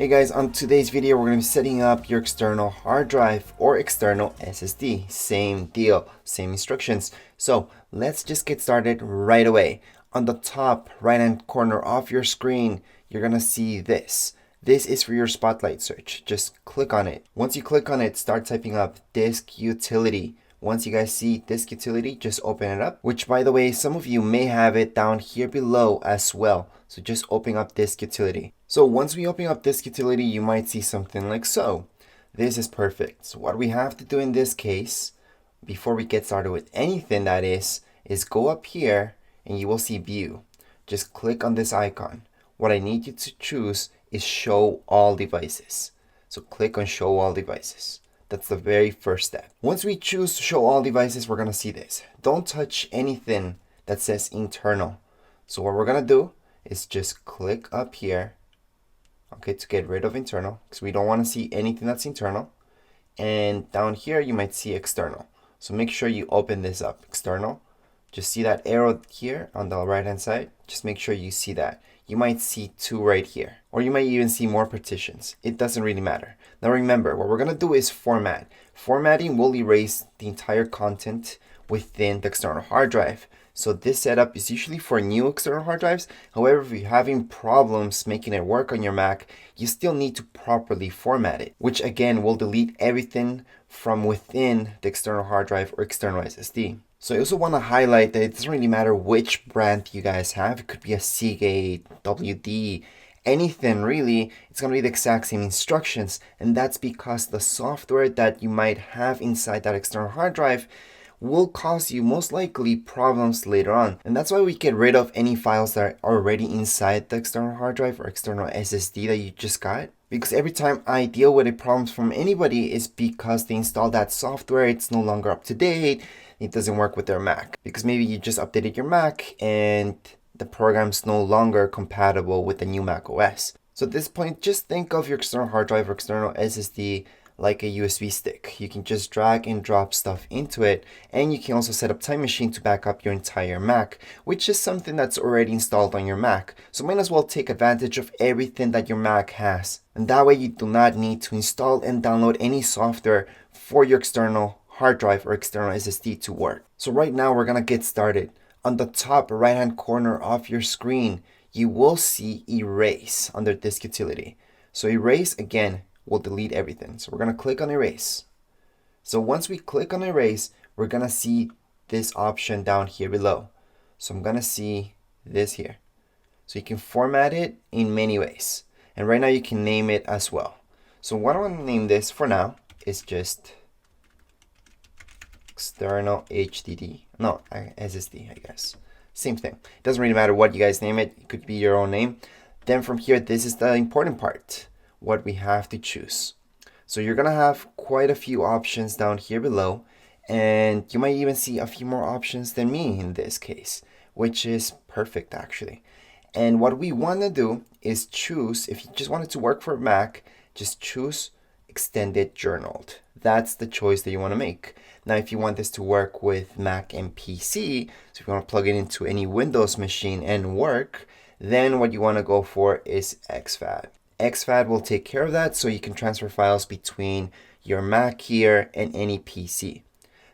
Hey guys, on today's video we're going to be setting up your external hard drive or external SSD. Same deal, same instructions. So let's just get started right away. On the top right hand corner of your screen, you're going to see this. This is for your spotlight search. Just click on it. Once you click on it, start typing up disk utility. Once you guys see disk utility, just open it up, which by the way, some of you may have it down here below as well. So just open up disk utility. So once we open up disk utility, you might see something like so. This is perfect. So what we have to do in this case, before we get started with anything that is go up here and you will see view. Just click on this icon. What I need you to choose is show all devices. So click on show all devices. That's the very first step. Once we choose to show all devices, we're gonna see this. Don't touch anything that says internal. So what we're gonna do is just click up here, okay, to get rid of internal, because we don't want to see anything that's internal. And down here you might see external. So make sure you open this up, external. Just see that arrow here on the right hand side. Just make sure you see that. You might see two right here, or you might even see more partitions. It doesn't really matter. Now remember, what we're gonna do is format. Formatting will erase the entire content within the external hard drive. So this setup is usually for new external hard drives. However, if you're having problems making it work on your Mac, you still need to properly format it, which again will delete everything from within the external hard drive or external SSD. So I also want to highlight that it doesn't really matter which brand you guys have. It could be a Seagate, WD, anything really. It's going to be the exact same instructions. And that's because the software that you might have inside that external hard drive will cause you most likely problems later on. And that's why we get rid of any files that are already inside the external hard drive or external SSD that you just got. Because every time I deal with a problem from anybody is because they installed that software, it's no longer up to date, it doesn't work with their Mac. Because maybe you just updated your Mac and the program's no longer compatible with the new Mac OS. So at this point, just think of your external hard drive or external SSD like a USB stick. You can just drag and drop stuff into it, and you can also set up Time Machine to back up your entire Mac, which is something that's already installed on your Mac. So might as well take advantage of everything that your Mac has. And that way you do not need to install and download any software for your external hard drive or external SSD to work. So right now we're gonna get started. On the top right hand corner of your screen, you will see erase under disk utility. So erase, again, will delete everything. So we're going to click on erase. So once we click on erase, we're going to see this option down here below. So I'm going to see this here. So you can format it in many ways. And right now you can name it as well. So what I'm going to name this for now is just external HDD. No, SSD, I guess. Same thing. It doesn't really matter what you guys name it. It could be your own name. Then from here, this is the important part. What we have to choose. So you're gonna have quite a few options down here below, and you might even see a few more options than me in this case, which is perfect actually. And what we want to do is choose, if you just want it to work for Mac, just choose extended journaled. That's the choice that you want to make. Now if you want this to work with Mac and PC, so if you want to plug it into any Windows machine and work, then what you want to go for is exFAT. exFAT will take care of that, so you can transfer files between your Mac here and any PC.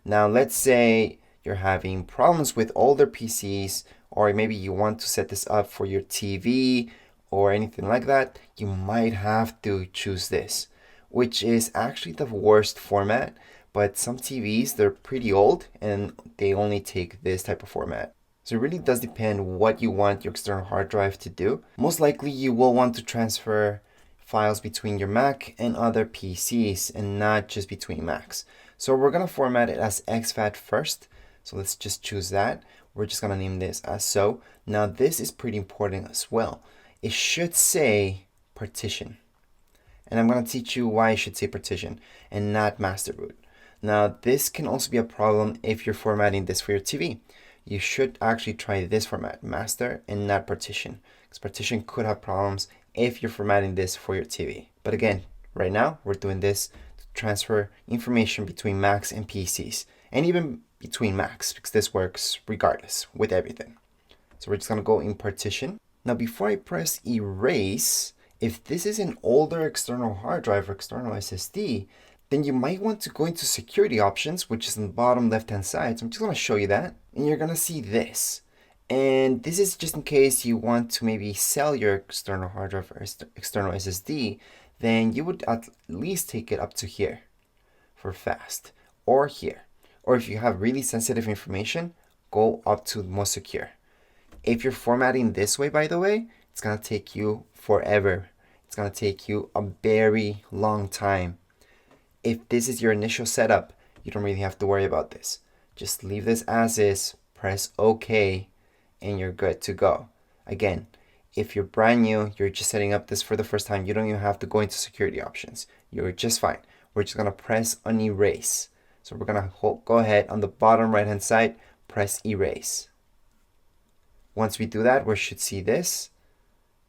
Now let's say you're having problems with older PCs, or maybe you want to set this up for your TV or anything like that. You might have to choose this, which is actually the worst format, but some TVs, they're pretty old and they only take this type of format. So it really does depend what you want your external hard drive to do. Most likely you will want to transfer files between your Mac and other PCs and not just between Macs. So we're gonna format it as exFAT first. So let's just choose that. We're just gonna name this as so. Now this is pretty important as well. It should say partition. And I'm gonna teach you why it should say partition and not master root. Now this can also be a problem if you're formatting this for your TV. You should actually try this format, master and not partition, because partition could have problems if you're formatting this for your TV. But again, right now we're doing this to transfer information between Macs and PCs, and even between Macs, because this works regardless with everything. So we're just gonna go in partition. Now before I press erase, If this is an older external hard drive or external SSD, then you might want to go into security options, which is in the bottom left-hand side. So I'm just going to show you that. And you're going to see this. And this is just in case you want to maybe sell your external hard drive or external SSD, then you would at least take it up to here for fast, or here. Or if you have really sensitive information, go up to most secure. If you're formatting this way, by the way, it's going to take you forever. It's going to take you a very long time. If this is your initial setup, you don't really have to worry about this. Just leave this as is, press OK, and you're good to go. Again, if you're brand new, you're just setting up this for the first time, you don't even have to go into security options. You're just fine. We're just going to press on erase. So we're going to go ahead on the bottom right hand side, press erase. Once we do that, we should see this,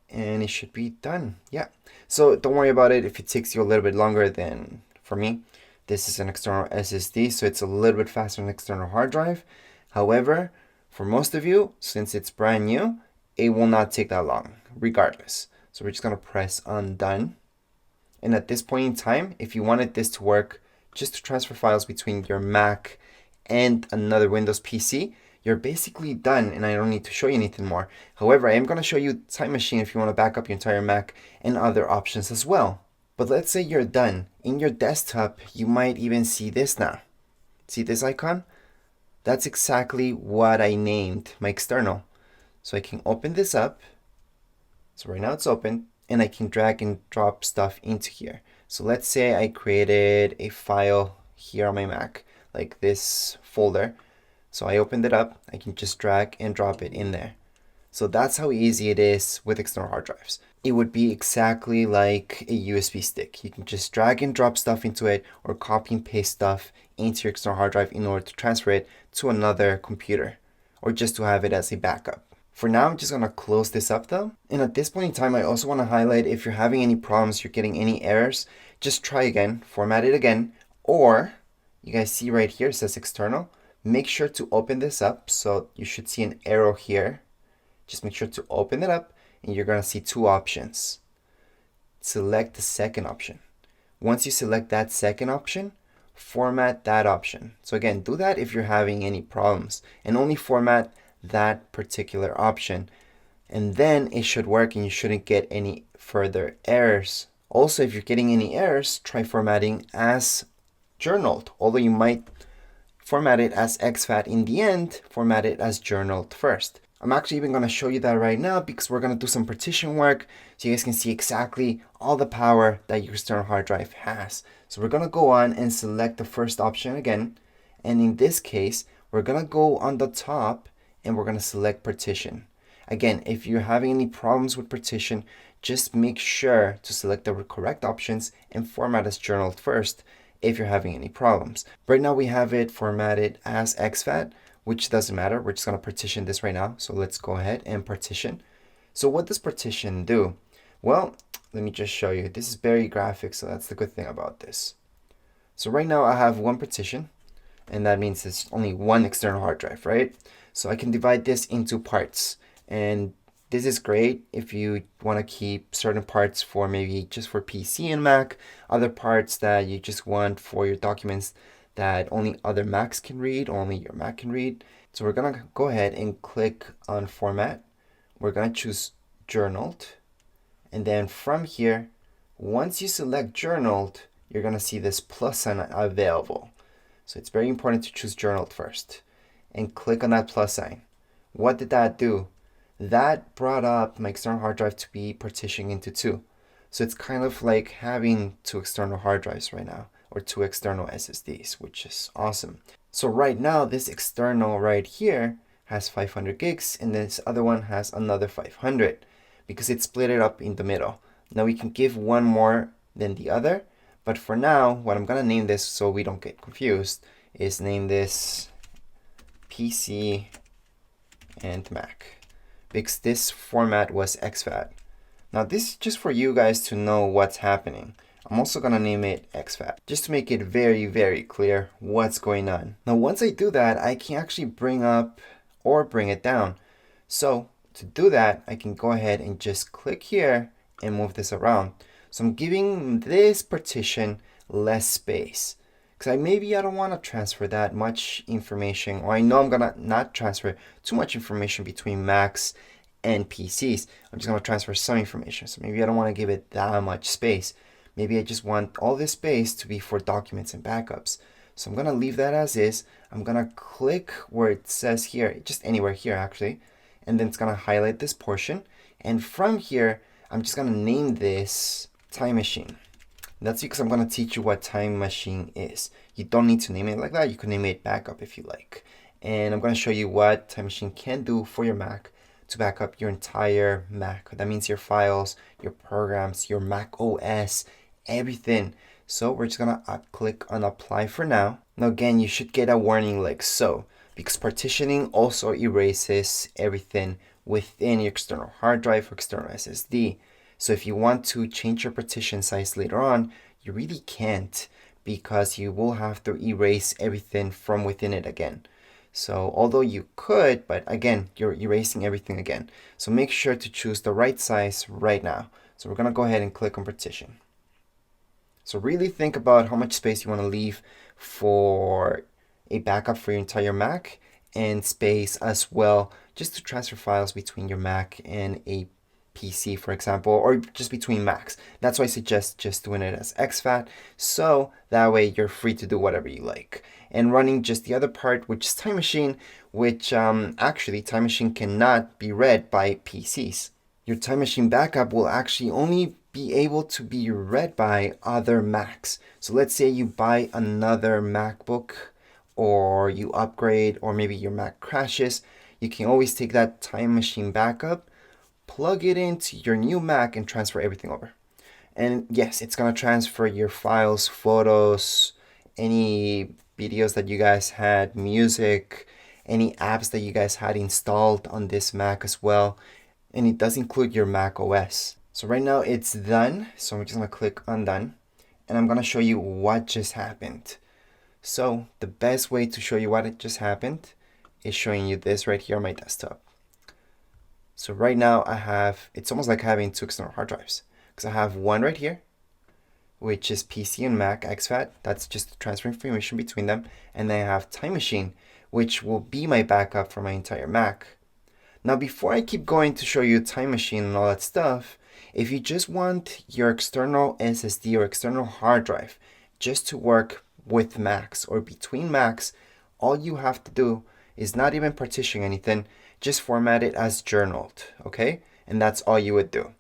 and it should be done. Yeah. So don't worry about it if it takes you a little bit longer than for me. This is an external SSD, so it's a little bit faster than an external hard drive. However, for most of you, since it's brand new, it will not take that long, regardless. So we're just going to press on done. And at this point in time, if you wanted this to work just to transfer files between your Mac and another Windows PC, you're basically done, and I don't need to show you anything more. However, I am going to show you Time Machine if you want to back up your entire Mac and other options as well. But let's say you're done. In your desktop, you might even see this now. See this icon? That's exactly what I named my external. So I can open this up. So right now it's open, and I can drag and drop stuff into here. So let's say I created a file here on my Mac, like this folder. So I opened it up, I can just drag and drop it in there. So that's how easy it is with external hard drives. It would be exactly like a USB stick. You can just drag and drop stuff into it, or copy and paste stuff into your external hard drive in order to transfer it to another computer, or just to have it as a backup. For now, I'm just going to close this up though. And at this point in time, I also want to highlight, if you're having any problems, you're getting any errors, just try again, format it again, or you guys see right here, it says external. Make sure to open this up. So you should see an arrow here. Just make sure to open it up, and you're going to see two options. Select the second option. Once you select that second option, format that option. So again, do that if you're having any problems, and only format that particular option, and then it should work and you shouldn't get any further errors. Also, if you're getting any errors, try formatting as journaled. Although you might format it as exFAT in the end, format it as journaled first. I'm actually even going to show you that right now, because we're going to do some partition work so you guys can see exactly all the power that your external hard drive has. So we're going to go on and select the first option again, and in this case we're going to go on the top and we're going to select partition. Again, if you're having any problems with partition, just make sure to select the correct options and format as journaled first if you're having any problems. Right now we have it formatted as exFAT, which doesn't matter. We're just going to partition this right now. So let's go ahead and partition. So what does partition do? Well, let me just show you. This is very graphic, so that's the good thing about this. So right now I have one partition, and that means it's only one external hard drive, right? So I can divide this into parts, and this is great if you want to keep certain parts for maybe just for PC and Mac, other parts that you just want for your documents that only other Macs can read, only your Mac can read. So we're going to go ahead and click on format. We're going to choose journaled. And then from here, once you select journaled, you're going to see this plus sign available. So it's very important to choose journaled first and click on that plus sign. What did that do? That brought up my external hard drive to be partitioned into two. So it's kind of like having two external hard drives right now, or two external SSDs, which is awesome. So right now, this external right here has 500 gigs, and this other one has another 500, because it split it up in the middle. Now we can give one more than the other, but for now, what I'm gonna name this so we don't get confused is name this PC and Mac, because this format was exFAT. Now this is just for you guys to know what's happening. I'm also going to name it exFAT, just to make it very, very clear what's going on. Now once I do that, I can actually bring up or bring it down. So to do that, I can go ahead and just click here and move this around. So I'm giving this partition less space because maybe I don't want to transfer that much information, or I know I'm gonna not transfer too much information between Macs and PCs. I'm just gonna transfer some information. So maybe I don't want to give it that much space. Maybe I just want all this space to be for documents and backups. So I'm gonna leave that as is. I'm gonna click where it says here, just anywhere here actually, and then it's gonna highlight this portion. And from here, I'm just gonna name this Time Machine. That's because I'm gonna teach you what Time Machine is. You don't need to name it like that. You can name it Backup if you like. And I'm gonna show you what Time Machine can do for your Mac to back up your entire Mac. That means your files, your programs, your Mac OS, everything. So we're just gonna click on apply for now. Now again, you should get a warning like so, because partitioning also erases everything within your external hard drive or external SSD. So if you want to change your partition size later on, you really can't, because you will have to erase everything from within it again. So although you could, but again, you're erasing everything again. So make sure to choose the right size right now. So we're gonna go ahead and click on partition. So really think about how much space you want to leave for a backup for your entire Mac, and space as well just to transfer files between your Mac and a PC, for example, or just between Macs. That's why I suggest just doing it as exFAT, so that way you're free to do whatever you like. And running just the other part, which is Time Machine, which actually Time Machine cannot be read by PCs. Your Time Machine backup will actually only be able to be read by other Macs. So let's say you buy another MacBook, or you upgrade, or maybe your Mac crashes. You can always take that Time Machine backup, plug it into your new Mac, and transfer everything over. And yes, it's gonna transfer your files, photos, any videos that you guys had, music, any apps that you guys had installed on this Mac as well. And it does include your Mac OS. So right now it's done. So I'm just gonna click on done, and I'm gonna show you what just happened. So the best way to show you what it just happened is showing you this right here on my desktop. So right now I have, it's almost like having two external hard drives, because I have one right here, which is PC and Mac exFAT. That's just transferring information between them. And then I have Time Machine, which will be my backup for my entire Mac. Now, before I keep going to show you Time Machine and all that stuff, if you just want your external SSD or external hard drive just to work with Macs or between Macs, all you have to do is not even partition anything, just format it as journaled, okay? And that's all you would do.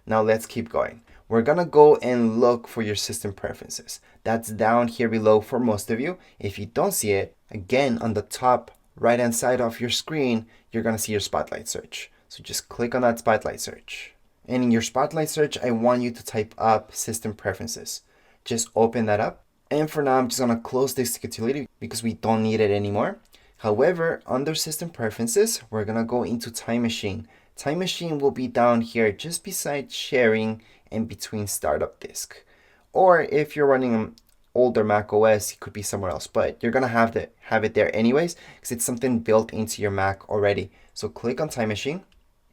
Now let's keep going. We're gonna go and look for your system preferences. That's down here below for most of you. If you don't see it, again, on the top right hand side of your screen, you're gonna see your Spotlight search. So just click on that Spotlight search. And in your Spotlight search, I want you to type up system preferences. Just open that up. And for now, I'm just gonna close this utility because we don't need it anymore. However, under system preferences, we're gonna go into Time Machine. Time Machine will be down here just beside sharing and between startup disk. Or if you're running an older Mac OS, it could be somewhere else, but you're gonna have it there anyways, because it's something built into your Mac already. So click on Time Machine,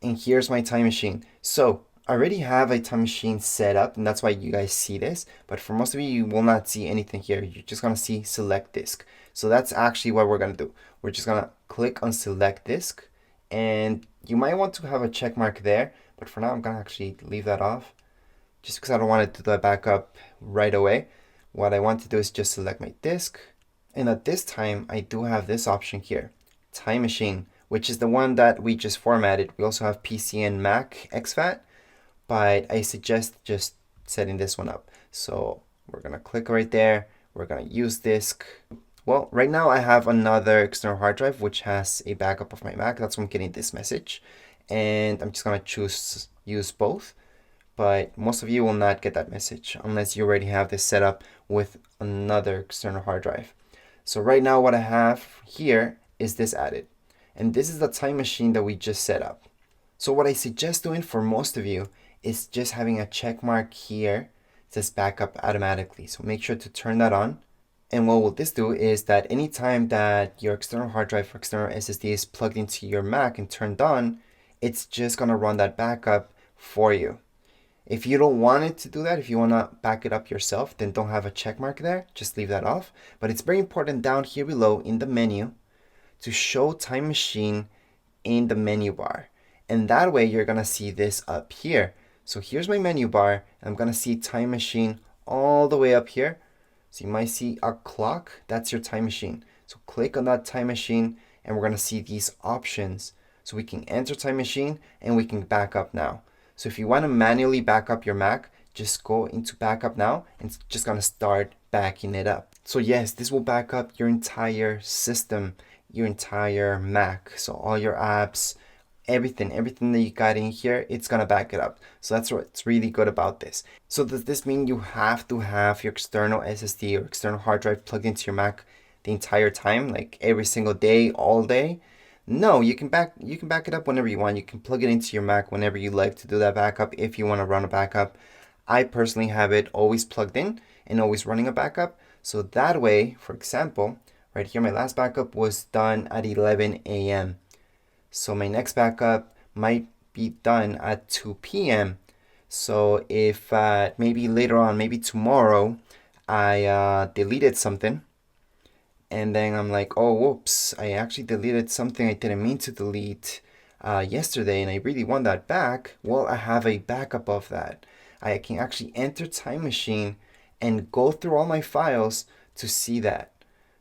and here's my Time Machine. So I already have a Time Machine set up, and that's why you guys see this, but for most of you, you will not see anything here. You're just gonna see select disk. So that's actually what we're gonna do. We're just gonna click on select disk, and you might want to have a check mark there, but for now I'm gonna actually leave that off just because I don't want to do the backup right away. What I want to do is just select my disk, and at this time I do have this option here, Time Machine, which is the one that we just formatted. We also have PC and Mac exFAT, but I suggest just setting this one up. So we're gonna click right there, we're gonna use disk. Well, right now I have another external hard drive which has a backup of my Mac. That's why I'm getting this message. And I'm just gonna choose use both. But most of you will not get that message unless you already have this set up with another external hard drive. So right now what I have here is this added. And this is the Time Machine that we just set up. So what I suggest doing for most of you is just having a check mark here that says backup automatically. So make sure to turn that on. And what will this do is that anytime that your external hard drive or external SSD is plugged into your Mac and turned on, it's just gonna run that backup for you. If you don't want it to do that, if you want to back it up yourself, then don't have a check mark there. Just leave that off. But it's very important down here below in the menu to show Time Machine in the menu bar. And that way you're going to see this up here. So here's my menu bar. And I'm going to see Time Machine all the way up here. So you might see a clock. That's your Time Machine. So click on that Time Machine and we're going to see these options. So we can enter Time Machine and we can back up now. So if you want to manually back up your Mac, just go into backup now and it's just going to start backing it up. So yes, this will back up your entire system, your entire Mac. So all your apps, everything that you got in here, it's going to back it up. So that's what's really good about this. So does this mean you have to have your external SSD or external hard drive plugged into your Mac the entire time, like every single day, all day? No, you can back it up whenever you want. You can plug it into your Mac whenever you like to do that backup if you want to run a backup. I personally have it always plugged in and always running a backup. So that way, for example, right here, my last backup was done at 11 a.m. So my next backup might be done at 2 p.m. So if maybe later on, maybe tomorrow, I deleted something, and then I'm like, oh, whoops, I actually deleted something I didn't mean to delete yesterday, and I really want that back. Well, I have a backup of that. I can actually enter Time Machine and go through all my files to see that.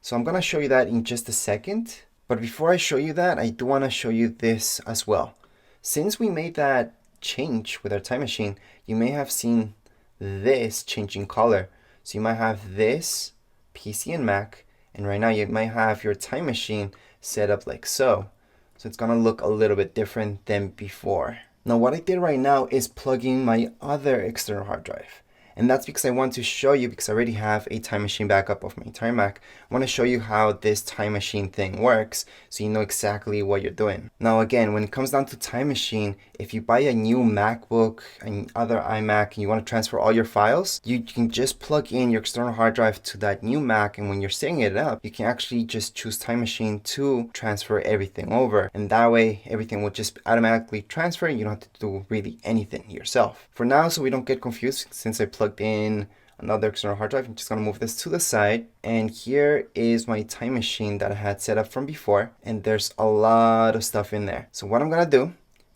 So I'm going to show you that in just a second. But before I show you that, I do want to show you this as well. Since we made that change with our Time Machine, you may have seen this changing color. So you might have this PC and Mac, and right now you might have your Time Machine set up like so. So it's gonna look a little bit different than before. Now what I did right now is plug in my other external hard drive. And that's because I want to show you, because I already have a Time Machine backup of my entire Mac, I want to show you how this Time Machine thing works so you know exactly what you're doing. Now again, when it comes down to Time Machine, if you buy a new MacBook and other iMac and you want to transfer all your files, you can just plug in your external hard drive to that new Mac, and when you're setting it up, you can actually just choose Time Machine to transfer everything over. And that way, everything will just automatically transfer and you don't have to do really anything yourself. For now, so we don't get confused, since I plugged in another external hard drive, I'm just going to move this to the side, and here is my Time Machine that I had set up from before, and there's a lot of stuff in there. So what I'm going to do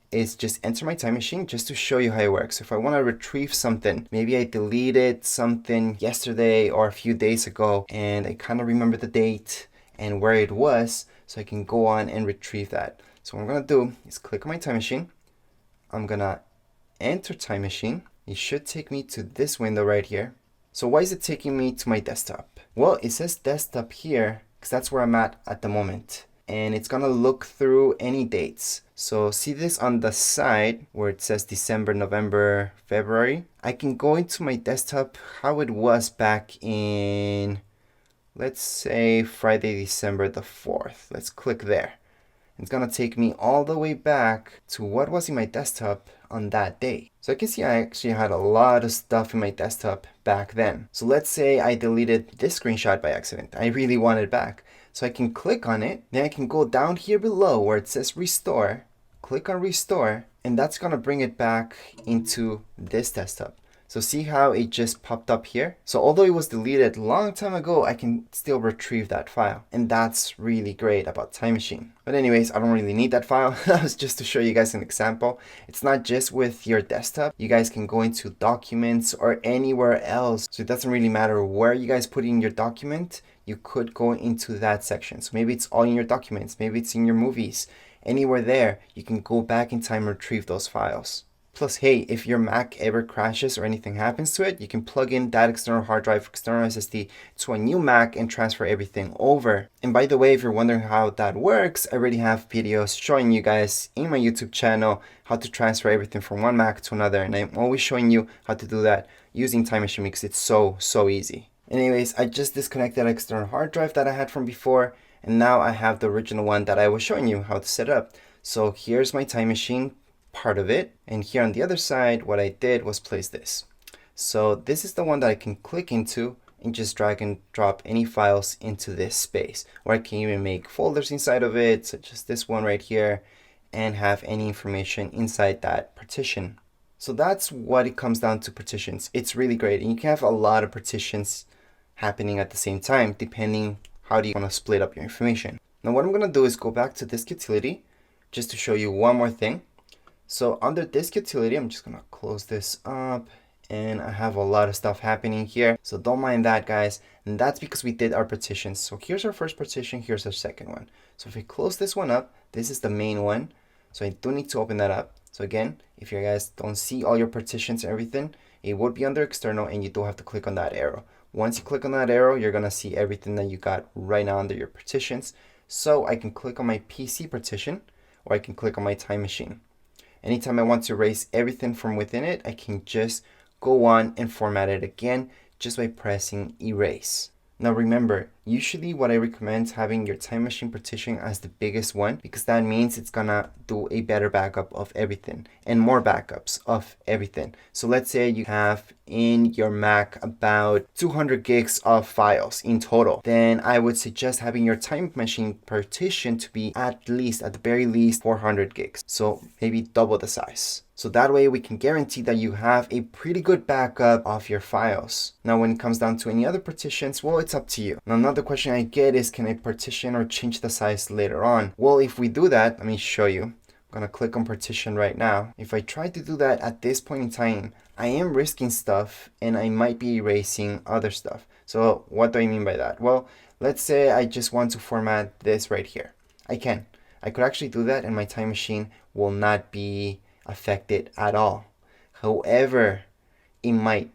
is just enter my Time Machine just to show you how it works. If I want to retrieve something, maybe I deleted something yesterday or a few days ago and I kind of remember the date and where it was, so I can go on and retrieve that. So what I'm going to do is click on my Time Machine. I'm going to enter Time Machine. It should take me to this window right here. So why is it taking me to my desktop? Well, it says desktop here because that's where I'm at the moment. And it's gonna look through any dates. So see this on the side where it says December, November, February. I can go into my desktop how it was back in, let's say Friday, December the 4th. Let's click there. It's gonna take me all the way back to what was in my desktop on that day. So I can see I actually had a lot of stuff in my desktop back then. So let's say I deleted this screenshot by accident. I really want it back. So I can click on it, then I can go down here below where it says restore, click on restore, and that's gonna bring it back into this desktop. So see how it just popped up here? So although it was deleted a long time ago, I can still retrieve that file. And that's really great about Time Machine. But anyways, I don't really need that file. That was just to show you guys an example. It's not just with your desktop. You guys can go into documents or anywhere else. So it doesn't really matter where you guys put in your document. You could go into that section. So maybe it's all in your documents. Maybe it's in your movies. Anywhere there, you can go back in time and retrieve those files. Plus, hey, if your Mac ever crashes or anything happens to it, you can plug in that external hard drive, external SSD to a new Mac and transfer everything over. And by the way, if you're wondering how that works, I already have videos showing you guys in my YouTube channel how to transfer everything from one Mac to another. And I'm always showing you how to do that using Time Machine because it's so easy. Anyways, I just disconnected that external hard drive that I had from before, and now I have the original one that I was showing you how to set up. So here's my Time Machine part of it, and here on the other side what I did was place this. So this is the one that I can click into and just drag and drop any files into this space, or I can even make folders inside of it, such as this one right here, and have any information inside that partition. So that's what it comes down to partitions. It's really great. And you can have a lot of partitions happening at the same time, depending how do you want to split up your information. Now what I'm going to do is go back to disk utility just to show you one more thing. So under disk utility, I'm just going to close this up, and I have a lot of stuff happening here. So don't mind that, guys. And that's because we did our partitions. So here's our first partition, here's our second one. So if we close this one up, this is the main one. So I do need to open that up. So again, if you guys don't see all your partitions and everything, it would be under external, and you do have to click on that arrow. Once you click on that arrow, you're gonna see everything that you got right now under your partitions. So I can click on my PC partition, or I can click on my time machine. Anytime I want to erase everything from within it, I can just go on and format it again just by pressing erase. Now remember, usually what I recommend is having your time machine partition as the biggest one, because that means it's gonna do a better backup of everything and more backups of everything. So let's say you have in your Mac about 200 gigs of files in total, then I would suggest having your time machine partition to be at the very least 400 gigs. So maybe double the size. So that way we can guarantee that you have a pretty good backup of your files. Now when it comes down to any other partitions, well, it's up to you. Now another question I get is, can I partition or change the size later on? Well, if we do that, let me show you. I'm gonna click on partition right now. If I try to do that at this point in time, I am risking stuff and I might be erasing other stuff. So what do I mean by that? Well, let's say I just want to format this right here. I could actually do that and my time machine will not be affected at all. However, it might.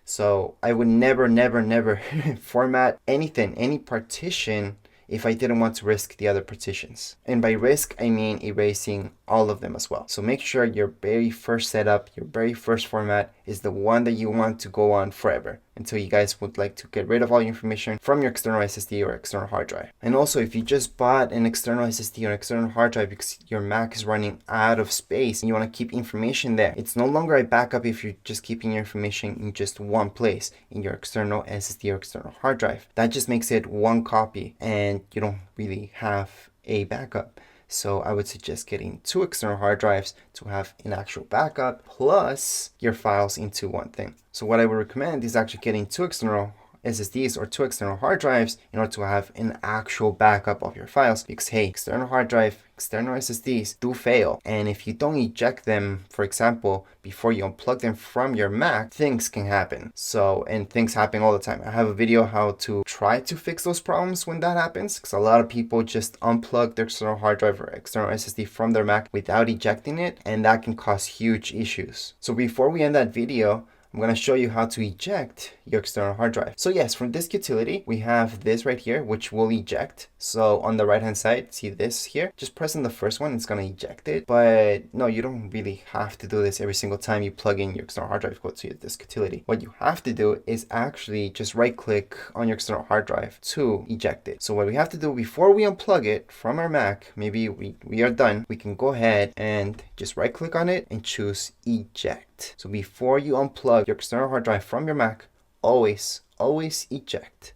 So I would never format anything, any partition, if I didn't want to risk the other partitions. And by risk, I mean erasing all of them as well. So make sure your very first setup, your very first format is the one that you want to go on forever, until you guys would like to get rid of all your information from your external SSD or external hard drive. And also, if you just bought an external SSD or external hard drive because your Mac is running out of space and you want to keep information there, it's no longer a backup if you're just keeping your information in just one place, in your external SSD or external hard drive. That just makes it one copy and you don't really have a backup. So I would suggest getting 2 external hard drives to have an actual backup plus your files into one thing. So what I would recommend is actually getting 2 external SSDs or 2 external hard drives in order to have an actual backup of your files, because hey, external hard drive, external SSDs do fail, and if you don't eject them, for example, before you unplug them from your Mac, things can happen. And things happen all the time. I have a video how to try to fix those problems when that happens, because a lot of people just unplug their external hard drive or external SSD from their Mac without ejecting it, and that can cause huge issues. So before we end that video, I'm going to show you how to eject your external hard drive. So yes, from disk utility, we have this right here, which will eject. So on the right hand side, see this here? Just press on the first one, it's going to eject it. But no, you don't really have to do this every single time you plug in your external hard drive code to your disk utility. What you have to do is actually just right click on your external hard drive to eject it. So what we have to do before we unplug it from our Mac, maybe we are done, we can go ahead and just right click on it and choose eject. So before you unplug your external hard drive from your Mac, always eject.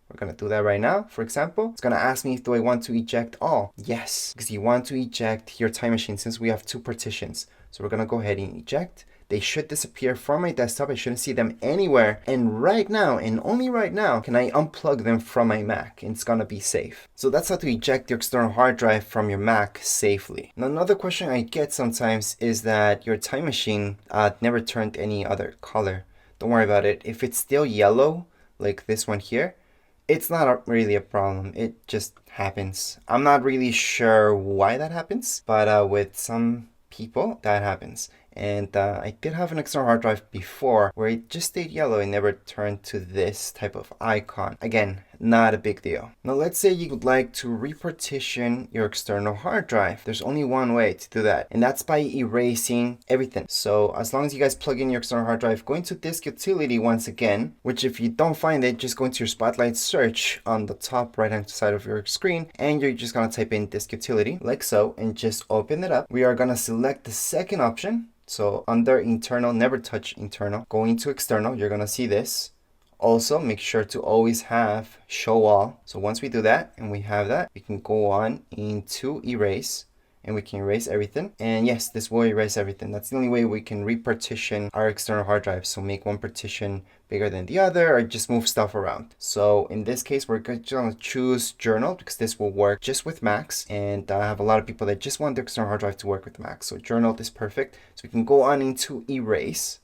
We're going to do that right now. For example, it's going to ask me, do I want to eject all? Yes, because you want to eject your time machine since we have 2 partitions. So we're going to go ahead and eject. They should disappear from my desktop. I shouldn't see them anywhere. And right now, and only right now, can I unplug them from my Mac, and it's going to be safe. So that's how to eject your external hard drive from your Mac safely. Now, another question I get sometimes is that your time machine never turned any other color. Don't worry about it. If it's still yellow, like this one here, it's not really a problem. It just happens. I'm not really sure why that happens, but with some people that happens. And I did have an external hard drive before where it just stayed yellow and never turned to this type of icon. Again, not a big deal. Now let's say you would like to repartition your external hard drive. There's only one way to do that, and that's by erasing everything. So as long as you guys plug in your external hard drive, go into disk utility once again, which if you don't find it, just go into your Spotlight search on the top right hand side of your screen, and you're just gonna type in disk utility like so, and just open it up. We are gonna select the second option. So under internal, never touch internal. Go into external, you're gonna see this. Also, make sure to always have show all. So once we do that and we have that, we can go on into erase. and we can erase everything. And yes, this will erase everything. That's the only way we can repartition our external hard drive. So make one partition bigger than the other, or just move stuff around. So in this case, we're going to choose Journal because this will work just with Macs. And I have a lot of people that just want their external hard drive to work with Macs. So Journal is perfect. So we can go on into Erase.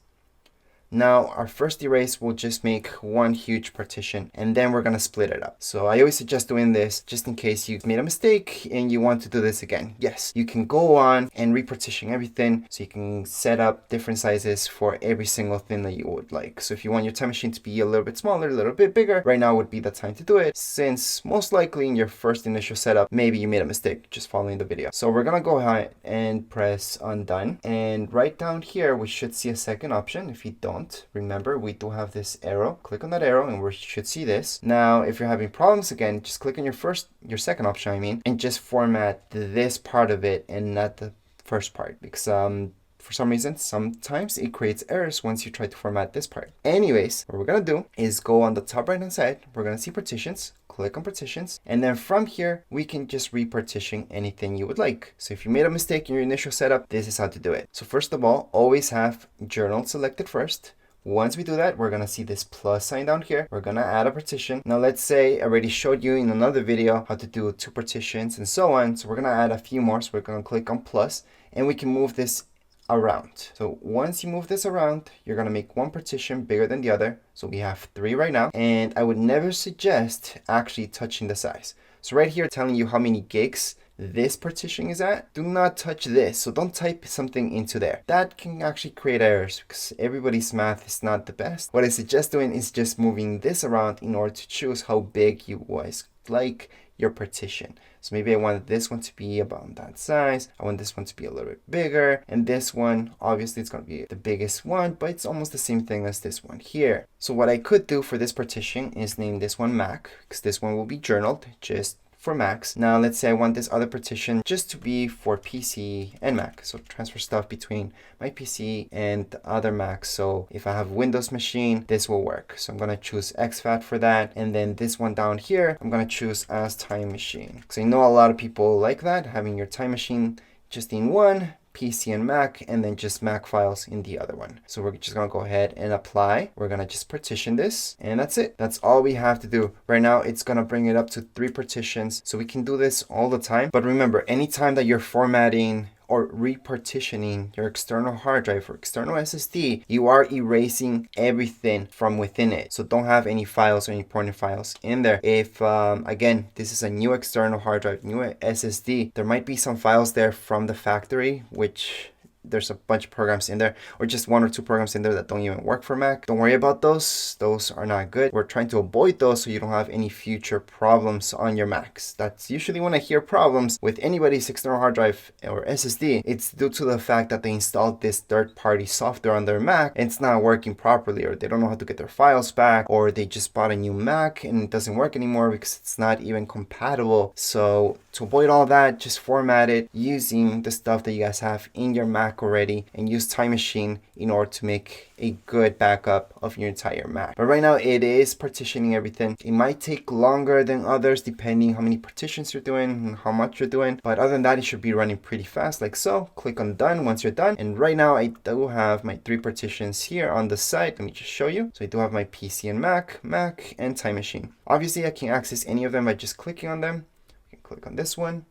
Now our first erase will just make one huge partition, and then we're gonna split it up. So I always suggest doing this just in case you made a mistake and you want to do this again. Yes, you can go on and repartition everything, so you can set up different sizes for every single thing that you would like. So if you want your time machine to be a little bit smaller, a little bit bigger, right now would be the time to do it, since most likely in your first initial setup, maybe you made a mistake just following the video. So we're gonna go ahead and press undone, and right down here we should see a second option. If you don't, remember, we do have this arrow. Click on that arrow and we should see this. Now, if you're having problems again, just click on your second option, and just format this part of it and not the first part, because for some reason, sometimes it creates errors once you try to format this part. Anyways, what we're gonna do is go on the top right hand side. We're gonna see partitions. Click on partitions, and then from here we can just repartition anything you would like. So if you made a mistake in your initial setup, this is how to do it. So first of all, always have Journal selected first. Once we do that, we're gonna see this plus sign down here. We're gonna add a partition. Now let's say I already showed you in another video how to do 2 partitions and so on. So we're gonna add a few more. So we're gonna click on plus, and we can move this around. So once you move this around, you're gonna make one partition bigger than the other. So we have 3 right now, and I would never suggest actually touching the size. So right here telling you how many gigs this partition is at, do not touch this. So don't type something into there. That can actually create errors because everybody's math is not the best. What I suggest doing is just moving this around in order to choose how big you guys like your partition. So maybe I want this one to be about that size. I want this one to be a little bit bigger. And this one, obviously it's going to be the biggest one, but it's almost the same thing as this one here. So what I could do for this partition is name this one Mac, because this one will be journaled just for Macs. Now let's say I want this other partition just to be for PC and Mac. So transfer stuff between my PC and the other Macs. So if I have Windows machine, this will work. So I'm gonna choose exFAT for that. And then this one down here, I'm gonna choose as time machine. Because I know a lot of people like that, having your time machine just in one, PC and Mac, and then just Mac files in the other one. So we're just gonna go ahead and apply. We're gonna just partition this, and that's it. That's all we have to do. Right now, it's gonna bring it up to 3 partitions. So we can do this all the time. But remember, anytime that you're formatting or repartitioning your external hard drive or external SSD, you are erasing everything from within it. So don't have any files or any important files in there. If, again, this is a new external hard drive, new SSD, there might be some files there from the factory, which there's a bunch of programs in there, or just 1 or 2 programs in there that don't even work for Mac. Don't worry about those. Those are not good. We're trying to avoid those so you don't have any future problems on your Macs. That's usually when I hear problems with anybody's external hard drive or SSD. It's due to the fact that they installed this third-party software on their Mac and it's not working properly, or they don't know how to get their files back, or they just bought a new Mac and it doesn't work anymore because it's not even compatible. So to avoid all that, just format it using the stuff that you guys have in your Mac already, and use Time Machine in order to make a good backup of your entire Mac. But right now it is partitioning everything. It might take longer than others depending how many partitions you're doing and how much you're doing, but other than that, it should be running pretty fast like so. Click on done once you're done, and right now I do have my 3 partitions here on the side. Let me just show you. So I do have my PC and Mac, and Time Machine. Obviously I can access any of them by just clicking on them. I can click on this one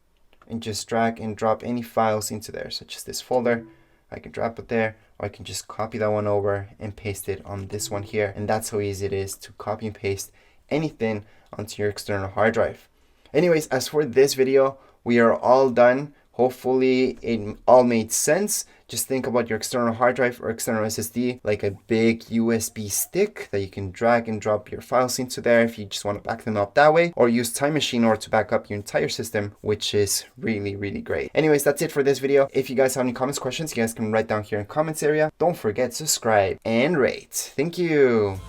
and just drag and drop any files into there, such as this folder. I can drop it there, or I can just copy that one over and paste it on this one here. And that's how easy it is to copy and paste anything onto your external hard drive. Anyways, as for this video, we are all done. Hopefully it all made sense. Just think about your external hard drive or external SSD like a big USB stick that you can drag and drop your files into there if you just want to back them up that way, or use Time Machine in order to back up your entire system, which is really, really great. Anyways, that's it for this video. If you guys have any comments, questions, you guys can write down here in the comments area. Don't forget to subscribe and rate. Thank you.